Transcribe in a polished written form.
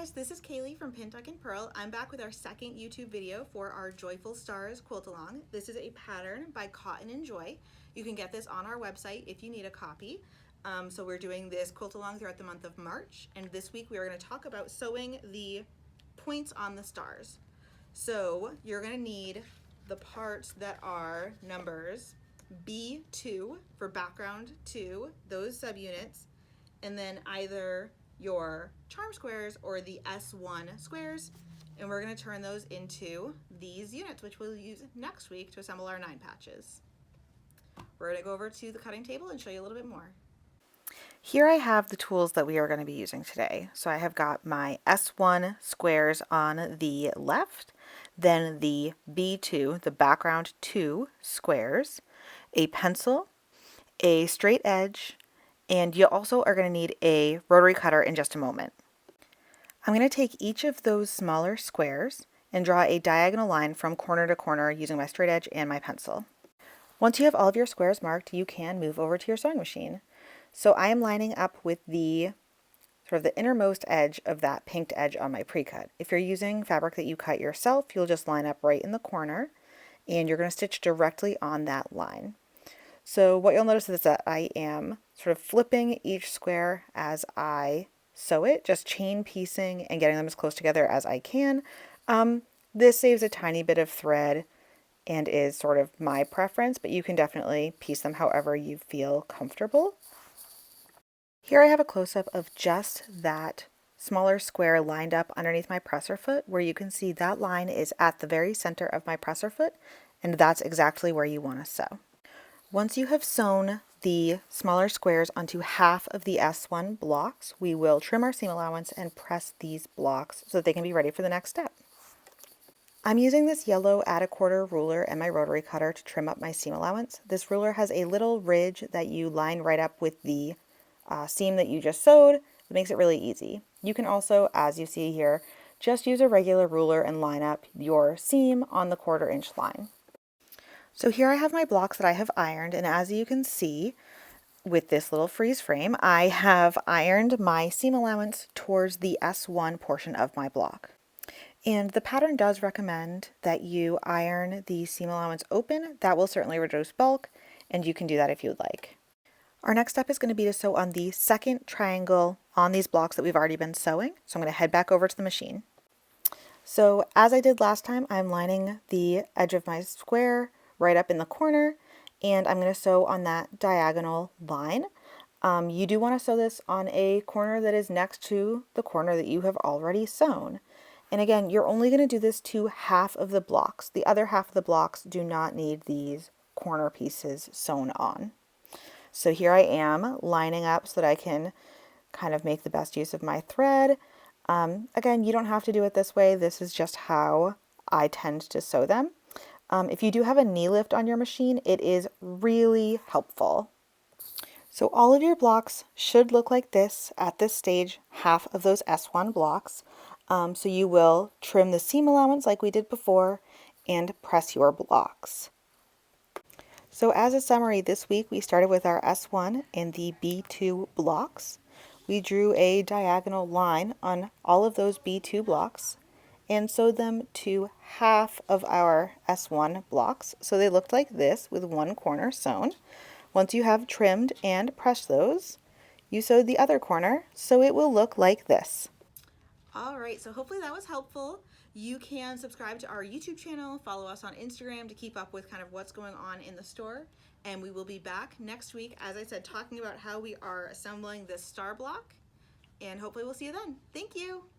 guys, this is Kaylee from Pintuck and Purl. I'm back with our second YouTube video for our Joyful Stars Quiltalong. This is a pattern by Cotton and Joy. You can get this on our website if you need a copy. So we're doing this Quiltalong throughout the month of March, and this week we are going to talk about sewing the points on the stars. So you're going to need the parts that are numbers B2 for background 2, those subunits, and then either your charm squares or the S1 squares, and we're going to turn those into these units, which we'll use next week to assemble our 9 patches. We're going to go over to the cutting table and show you a little bit more. Here I have the tools that we are going to be using today. So I have got my S1 squares on the left, then the B2, the background 2 squares, a pencil, a straight edge, and you also are going to need a rotary cutter in just a moment. I'm going to take each of those smaller squares and draw a diagonal line from corner to corner using my straight edge and my pencil. Once you have all of your squares marked, you can move over to your sewing machine. So I am lining up with the sort of the innermost edge of that pinked edge on my pre-cut. If you're using fabric that you cut yourself, you'll just line up right in the corner and you're going to stitch directly on that line. So what you'll notice is that I am sort of flipping each square as I sew it, just chain piecing and getting them as close together as I can. This saves a tiny bit of thread and is sort of my preference, but you can definitely piece them however you feel comfortable. Here I have a close-up of just that smaller square lined up underneath my presser foot, where you can see that line is at the very center of my presser foot, and that's exactly where you want to sew. Once you have sewn the smaller squares onto half of the S1 blocks, we will trim our seam allowance and press these blocks so that they can be ready for the next step. I'm using this yellow add a quarter ruler and my rotary cutter to trim up my seam allowance. This ruler has a little ridge that you line right up with the seam that you just sewed. It makes it really easy. You can also, as you see here, just use a regular ruler and line up your seam on the 1/4 inch line. So here I have my blocks that I have ironed, and as you can see with this little freeze frame, I have ironed my seam allowance towards the S1 portion of my block. And the pattern does recommend that you iron the seam allowance open. That will certainly reduce bulk, and you can do that if you would like. Our next step is going to be to sew on the second triangle on these blocks that we've already been sewing. So I'm going to head back over to the machine. So as I did last time, I'm lining the edge of my square right up in the corner, and I'm going to sew on that diagonal line. You do want to sew this on a corner that is next to the corner that you have already sewn. And again, you're only going to do this to half of the blocks. The other half of the blocks do not need these corner pieces sewn on. So here I am lining up so that I can kind of make the best use of my thread. Again, you don't have to do it this way. This is just how I tend to sew them. If you do have a knee lift on your machine, it is really helpful. So all of your blocks should look like this at this stage, half of those S1 blocks. So you will trim the seam allowance like we did before and press your blocks. So as a summary, this week we started with our S1 and the B2 blocks. We drew a diagonal line on all of those B2 blocks and sewed them to half of our S1 blocks. So they looked like this with one corner sewn. Once you have trimmed and pressed those, you sewed the other corner, so it will look like this. All right, so hopefully that was helpful. You can subscribe to our YouTube channel, follow us on Instagram to keep up with kind of what's going on in the store. And we will be back next week, as I said, talking about how we are assembling this star block. And hopefully we'll see you then. Thank you.